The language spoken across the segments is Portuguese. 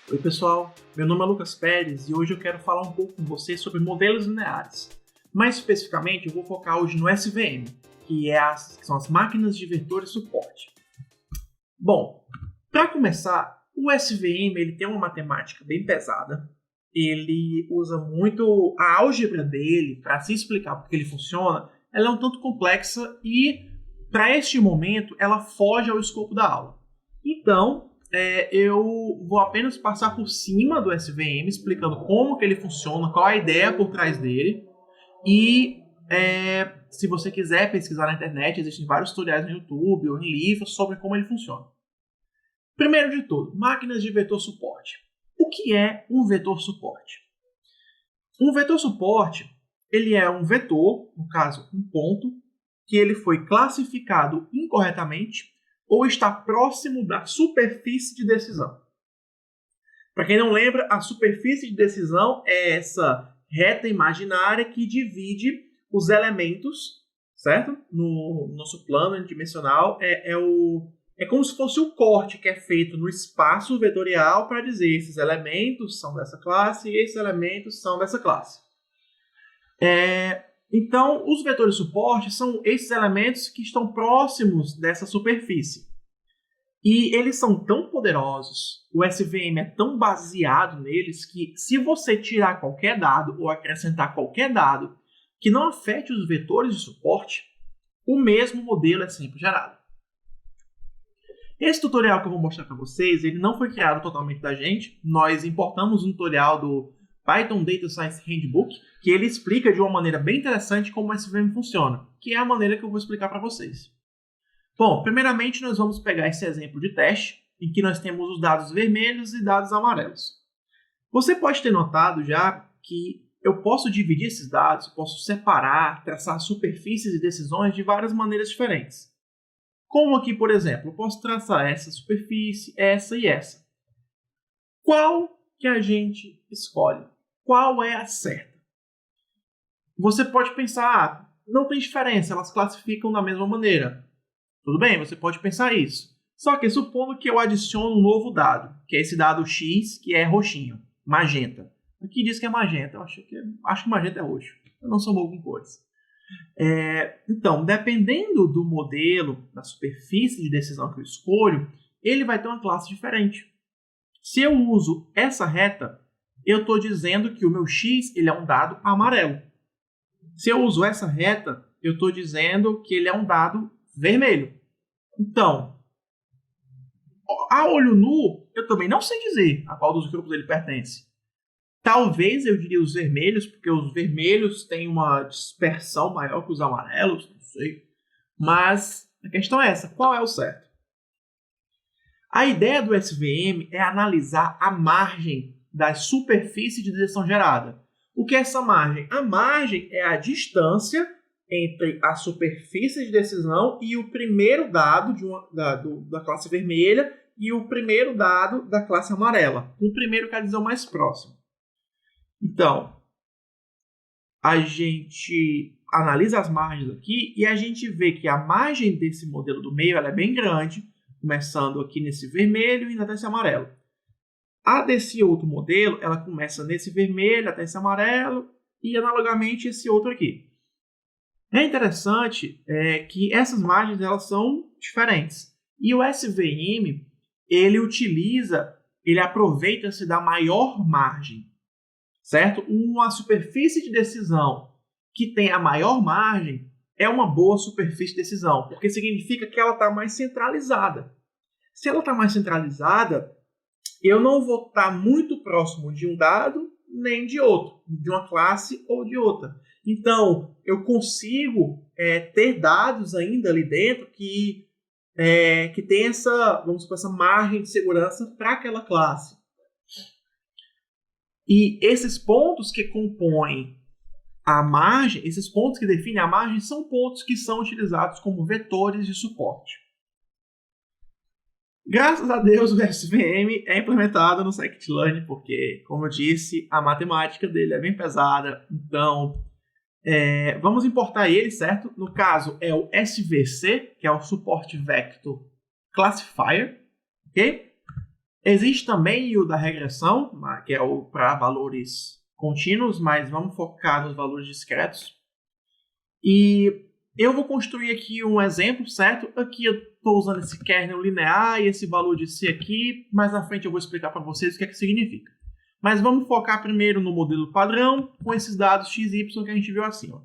Oi pessoal, meu nome é Lucas Pérez e hoje eu quero falar um pouco com vocês sobre modelos lineares. Mais especificamente, eu vou focar hoje no SVM, que são as máquinas de vetor e suporte. Bom, para começar, o SVM ele tem uma matemática bem pesada, ele usa muito a álgebra dele para se explicar porque ele funciona, ela é um tanto complexa e, para este momento, ela foge ao escopo da aula. Então, eu vou apenas passar por cima do SVM, explicando como que ele funciona, qual a ideia por trás dele. E se você quiser pesquisar na internet, existem vários tutoriais no YouTube ou em livros sobre como ele funciona. Primeiro de tudo, máquinas de vetor suporte. O que é um vetor suporte? Um vetor suporte ele é um vetor, no caso um ponto, que ele foi classificado incorretamente ou está próximo da superfície de decisão. Para quem não lembra, a superfície de decisão é essa reta imaginária que divide os elementos, certo? No nosso plano dimensional é como se fosse o corte que é feito no espaço vetorial para dizer esses elementos são dessa classe e esses elementos são dessa classe. Então, os vetores suporte são esses elementos que estão próximos dessa superfície. E eles são tão poderosos, o SVM é tão baseado neles, que se você tirar qualquer dado ou acrescentar qualquer dado que não afete os vetores de suporte, o mesmo modelo é sempre gerado. Esse tutorial que eu vou mostrar para vocês, ele não foi criado totalmente da gente. Nós importamos um tutorial do Python Data Science Handbook, que ele explica de uma maneira bem interessante como o SVM funciona, que é a maneira que eu vou explicar para vocês. Bom, primeiramente nós vamos pegar esse exemplo de teste, em que nós temos os dados vermelhos e dados amarelos. Você pode ter notado já que eu posso dividir esses dados, posso separar, traçar superfícies e decisões de várias maneiras diferentes. Como aqui, por exemplo, eu posso traçar essa superfície, essa e essa. Qual que a gente escolhe? Qual é a certa? Você pode pensar, não tem diferença, elas classificam da mesma maneira. Tudo bem, você pode pensar isso. Só que supondo que eu adiciono um novo dado, que é esse dado X, que é roxinho, magenta. Aqui diz que é magenta, eu acho que magenta é roxo. Eu não sou bom com cores. Então, dependendo do modelo, da superfície de decisão que eu escolho, ele vai ter uma classe diferente. Se eu uso essa reta, eu estou dizendo que o meu X ele é um dado amarelo. Se eu uso essa reta, eu estou dizendo que ele é um dado vermelho. Então, a olho nu, eu também não sei dizer a qual dos grupos ele pertence. Talvez eu diria os vermelhos, porque os vermelhos têm uma dispersão maior que os amarelos, não sei. Mas a questão é essa, qual é o certo? A ideia do SVM é analisar a margem da superfície de decisão gerada. O que é essa margem? A margem é a distância entre a superfície de decisão e o primeiro dado da classe vermelha e o primeiro dado da classe amarela. O primeiro quer dizer o mais próximo. Então, a gente analisa as margens aqui e a gente vê que a margem desse modelo do meio ela é bem grande, começando aqui nesse vermelho e indo até esse amarelo. A desse outro modelo, ela começa nesse vermelho até esse amarelo e analogamente esse outro aqui. É interessante que essas margens elas são diferentes. E o SVM, ele aproveita-se da maior margem, certo? Uma superfície de decisão que tem a maior margem é uma boa superfície de decisão, porque significa que ela está mais centralizada. Se ela está mais centralizada, eu não vou estar muito próximo de um dado nem de outro, de uma classe ou de outra. Então, eu consigo ter dados ainda ali dentro que tem essa margem de segurança para aquela classe. E esses pontos que compõem a margem, esses pontos que definem a margem, são pontos que são utilizados como vetores de suporte. Graças a Deus, o SVM é implementado no scikit-learn, porque, como eu disse, a matemática dele é bem pesada. Então, vamos importar ele, certo? No caso, é o SVC, que é o Support Vector Classifier. Ok? Existe também o da regressão, que é o para valores contínuos, mas vamos focar nos valores discretos. E eu vou construir aqui um exemplo, certo? Aqui eu estou usando esse kernel linear e esse valor de C aqui. Mais na frente eu vou explicar para vocês o que é que significa. Mas vamos focar primeiro no modelo padrão com esses dados x e y que a gente viu acima.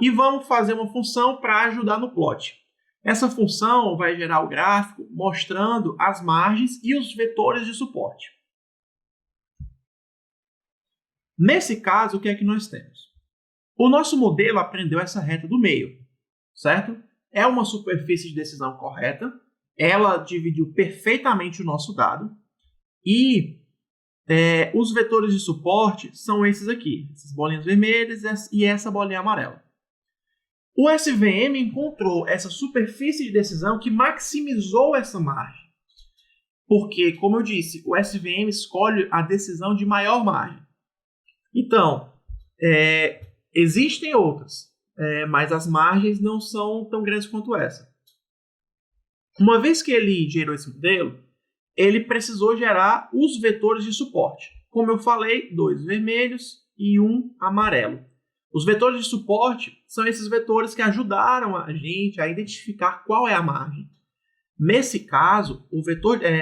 E vamos fazer uma função para ajudar no plot. Essa função vai gerar o gráfico mostrando as margens e os vetores de suporte. Nesse caso, o que é que nós temos? O nosso modelo aprendeu essa reta do meio, certo? É uma superfície de decisão correta, ela dividiu perfeitamente o nosso dado e os vetores de suporte são esses aqui, essas bolinhas vermelhas e essa bolinha amarela. O SVM encontrou essa superfície de decisão que maximizou essa margem. Porque, como eu disse, o SVM escolhe a decisão de maior margem. Então, existem outras, mas as margens não são tão grandes quanto essa. Uma vez que ele gerou esse modelo, ele precisou gerar os vetores de suporte. Como eu falei, 2 vermelhos e 1 amarelo. Os vetores de suporte são esses vetores que ajudaram a gente a identificar qual é a margem. Nesse caso,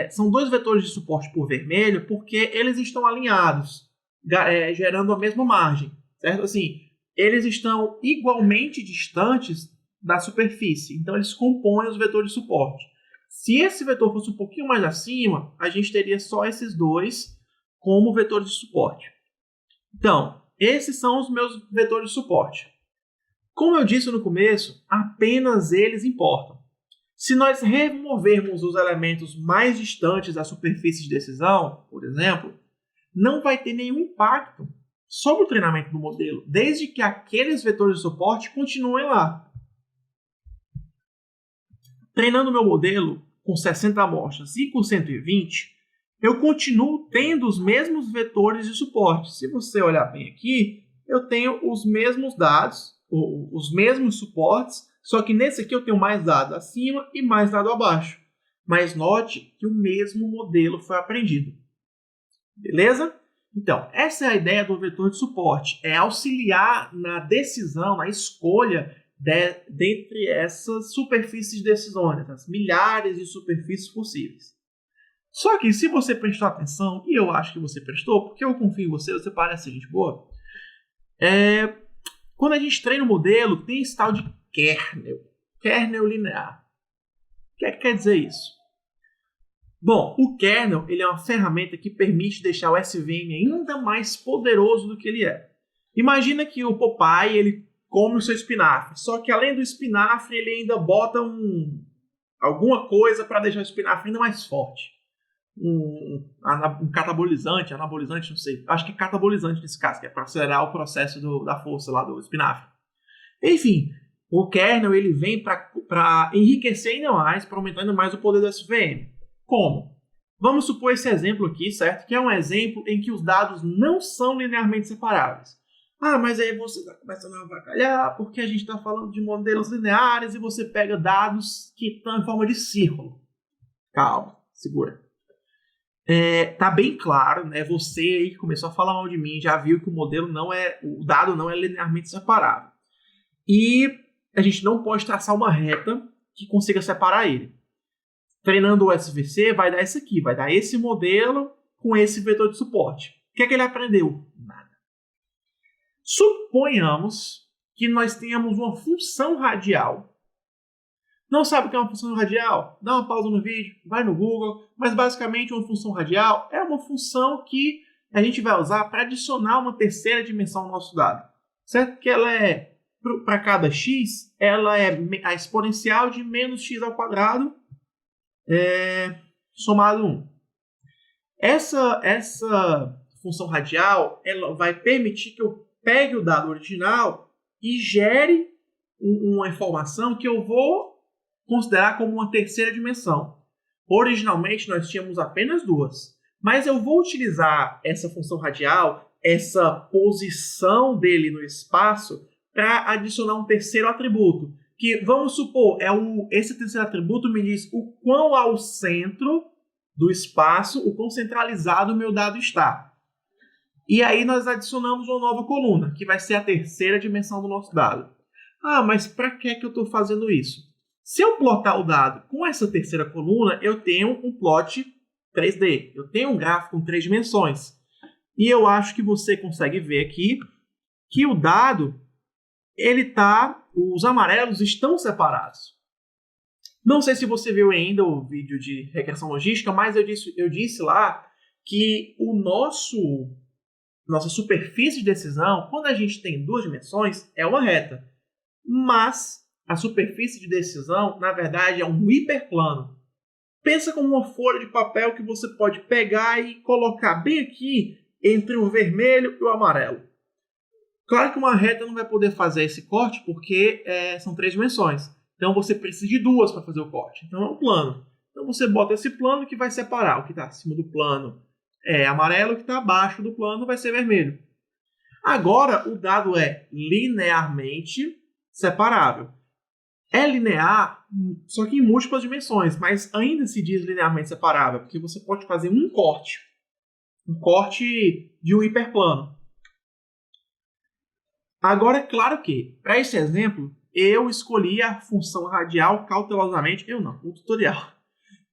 são 2 vetores de suporte por vermelho porque eles estão alinhados, gerando a mesma margem, certo? Assim, eles estão igualmente distantes da superfície, então eles compõem os vetores de suporte. Se esse vetor fosse um pouquinho mais acima, a gente teria só esses 2 como vetores de suporte. Então, esses são os meus vetores de suporte. Como eu disse no começo, apenas eles importam. Se nós removermos os elementos mais distantes da superfície de decisão, por exemplo, não vai ter nenhum impacto sobre o treinamento do modelo, desde que aqueles vetores de suporte continuem lá. Treinando meu modelo com 60 amostras e com 120, eu continuo tendo os mesmos vetores de suporte. Se você olhar bem aqui, eu tenho os mesmos dados, os mesmos suportes, só que nesse aqui eu tenho mais dado acima e mais dado abaixo. Mas note que o mesmo modelo foi aprendido. Beleza? Então, essa é a ideia do vetor de suporte, é auxiliar na decisão, na escolha dentre essas superfícies de decisões, as milhares de superfícies possíveis. Só que se você prestou atenção, e eu acho que você prestou, porque eu confio em você, você parece gente boa, quando a gente treina o modelo, tem esse tal de kernel linear. O que é que quer dizer isso? Bom, o kernel ele é uma ferramenta que permite deixar o SVM ainda mais poderoso do que ele é. Imagina que o Popeye ele come o seu espinafre, só que além do espinafre ele ainda bota alguma coisa para deixar o espinafre ainda mais forte. Um catabolizante, anabolizante, não sei. Acho que é catabolizante nesse caso, que é para acelerar o processo da força lá do espinafre. Enfim, o kernel ele vem para enriquecer ainda mais, para aumentar ainda mais o poder do SVM. Como? Vamos supor esse exemplo aqui, certo? Que é um exemplo em que os dados não são linearmente separáveis. Ah, mas aí você está começando a avacalhar porque a gente está falando de modelos lineares e você pega dados que estão em forma de círculo. Calma, segura. Tá bem claro, né? Você aí que começou a falar mal de mim já viu que o dado não é linearmente separável. E a gente não pode traçar uma reta que consiga separar ele. Treinando o SVC vai dar esse aqui, vai dar esse modelo com esse vetor de suporte. O que é que ele aprendeu? Nada. Suponhamos que nós tenhamos uma função radial. Não sabe o que é uma função radial? Dá uma pausa no vídeo, vai no Google, mas basicamente uma função radial é uma função que a gente vai usar para adicionar uma terceira dimensão ao nosso dado. Certo? Que ela para cada x, ela é a exponencial de menos x ao quadrado somado 1. Essa função radial ela vai permitir que eu pegue o dado original e gere uma informação que eu vou considerar como uma terceira dimensão. Originalmente nós tínhamos apenas 2, mas eu vou utilizar essa função radial, essa posição dele no espaço, para adicionar um terceiro atributo, que vamos supor, esse terceiro atributo me diz o quão ao centro do espaço o quão centralizado o meu dado está. E aí nós adicionamos uma nova coluna, que vai ser a terceira dimensão do nosso dado. Ah, mas para que eu estou fazendo isso? Se eu plotar o dado com essa terceira coluna, eu tenho um plot 3D. Eu tenho um gráfico com 3 dimensões. E eu acho que você consegue ver aqui que o dado, os amarelos estão separados. Não sei se você viu ainda o vídeo de regressão logística, mas eu disse lá que nossa superfície de decisão, quando a gente tem 2 dimensões, é uma reta. Mas a superfície de decisão, na verdade, é um hiperplano. Pensa como uma folha de papel que você pode pegar e colocar bem aqui entre o vermelho e o amarelo. Claro que uma reta não vai poder fazer esse corte porque são 3 dimensões. Então você precisa de 2 para fazer o corte. Então é um plano. Então você bota esse plano que vai separar. O que está acima do plano é amarelo, o que está abaixo do plano vai ser vermelho. Agora o dado é linearmente separável. É linear, só que em múltiplas dimensões, mas ainda se diz linearmente separável, porque você pode fazer um corte de um hiperplano. Agora, é claro que, para esse exemplo, eu escolhi a função radial cautelosamente, o tutorial.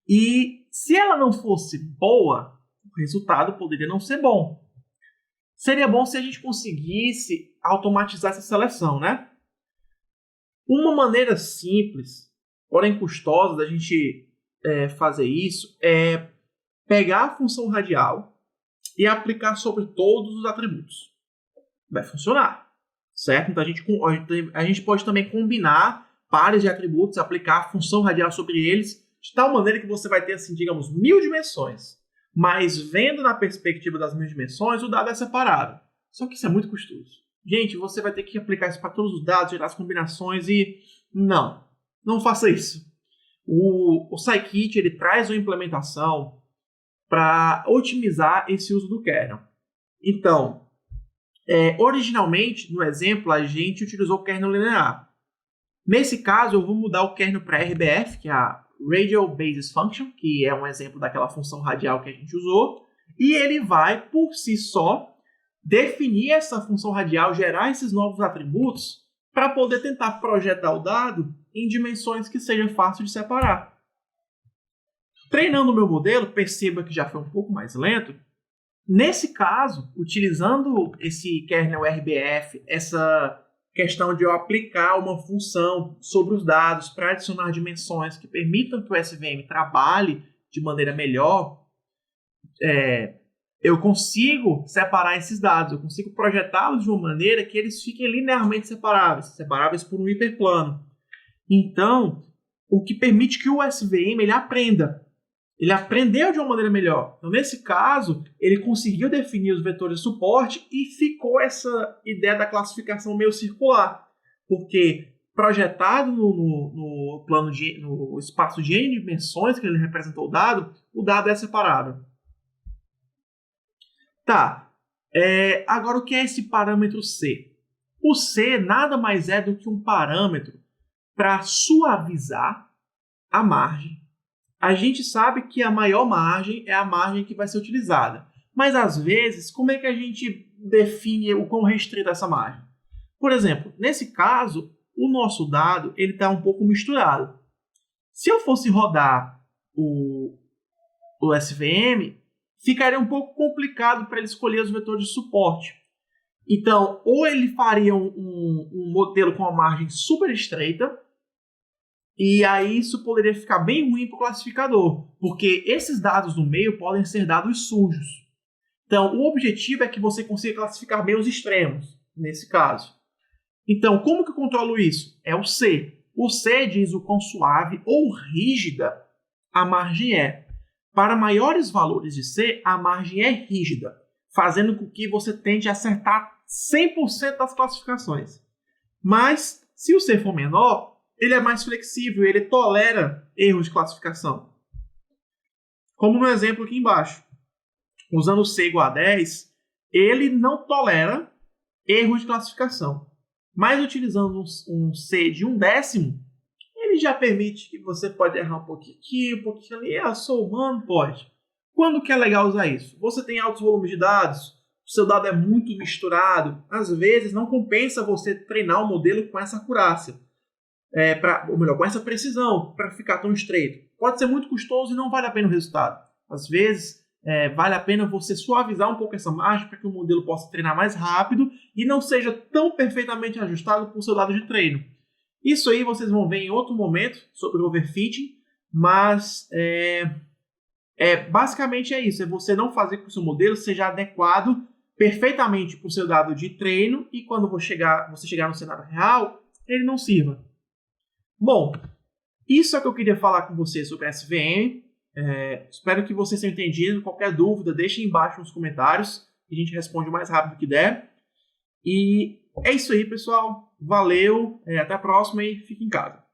E se ela não fosse boa, o resultado poderia não ser bom. Seria bom se a gente conseguisse automatizar essa seleção, né? Uma maneira simples, porém custosa, da gente fazer isso é pegar a função radial e aplicar sobre todos os atributos. Vai funcionar, certo? Então a gente pode também combinar pares de atributos, aplicar a função radial sobre eles, de tal maneira que você vai ter, assim, digamos, 1000 dimensões. Mas vendo na perspectiva das 1000 dimensões, o dado é separado. Só que isso é muito custoso. Gente, você vai ter que aplicar isso para todos os dados, gerar as combinações e... Não faça isso. O Scikit, ele traz uma implementação para otimizar esse uso do kernel. Então, originalmente, no exemplo, a gente utilizou o kernel linear. Nesse caso, eu vou mudar o kernel para RBF, que é a Radial Basis Function, que é um exemplo daquela função radial que a gente usou, e ele vai, por si só, definir essa função radial, gerar esses novos atributos, para poder tentar projetar o dado em dimensões que sejam fáceis de separar. Treinando o meu modelo, perceba que já foi um pouco mais lento. Nesse caso, utilizando esse kernel RBF, essa questão de eu aplicar uma função sobre os dados para adicionar dimensões que permitam que o SVM trabalhe de maneira melhor, eu consigo separar esses dados, eu consigo projetá-los de uma maneira que eles fiquem linearmente separáveis por um hiperplano. Então, o que permite que o SVM ele aprenda. Ele aprendeu de uma maneira melhor. Então, nesse caso, ele conseguiu definir os vetores de suporte e ficou essa ideia da classificação meio circular. Porque projetado no espaço de n dimensões que ele representou o dado é separável. Tá. Agora, o que é esse parâmetro C? O C nada mais é do que um parâmetro para suavizar a margem. A gente sabe que a maior margem é a margem que vai ser utilizada. Mas, às vezes, como é que a gente define o quão restrita essa margem? Por exemplo, nesse caso, o nosso dado está um pouco misturado. Se eu fosse rodar o SVM, ficaria um pouco complicado para ele escolher os vetores de suporte. Então, ou ele faria um modelo com uma margem super estreita, e aí isso poderia ficar bem ruim para o classificador, porque esses dados no meio podem ser dados sujos. Então, o objetivo é que você consiga classificar bem os extremos, nesse caso. Então, como que eu controlo isso? É o C. O C diz o quão suave ou rígida a margem é. Para maiores valores de C, a margem é rígida, fazendo com que você tente acertar 100% das classificações. Mas, se o C for menor, ele é mais flexível, ele tolera erros de classificação. Como no exemplo aqui embaixo. Usando o C igual a 10, ele não tolera erros de classificação. Mas utilizando um C de 1/10, ele já permite que você pode errar um pouquinho aqui, um pouquinho ali. Eu sou humano, pode. Quando que é legal usar isso? Você tem altos volumes de dados, o seu dado é muito misturado, às vezes não compensa você treinar o modelo com essa acurácia, ou melhor, com essa precisão, para ficar tão estreito. Pode ser muito custoso e não vale a pena o resultado. Às vezes, vale a pena você suavizar um pouco essa margem para que o modelo possa treinar mais rápido e não seja tão perfeitamente ajustado para o seu dado de treino. Isso aí vocês vão ver em outro momento sobre o overfitting, mas basicamente é isso, é você não fazer com que o seu modelo seja adequado perfeitamente para o seu dado de treino e quando você chegar no cenário real, ele não sirva. Bom, isso é o que eu queria falar com vocês sobre SVM. Espero que vocês tenham entendido. Qualquer dúvida, deixem embaixo nos comentários e a gente responde o mais rápido que der. E é isso aí, pessoal. Valeu, até a próxima e fique em casa.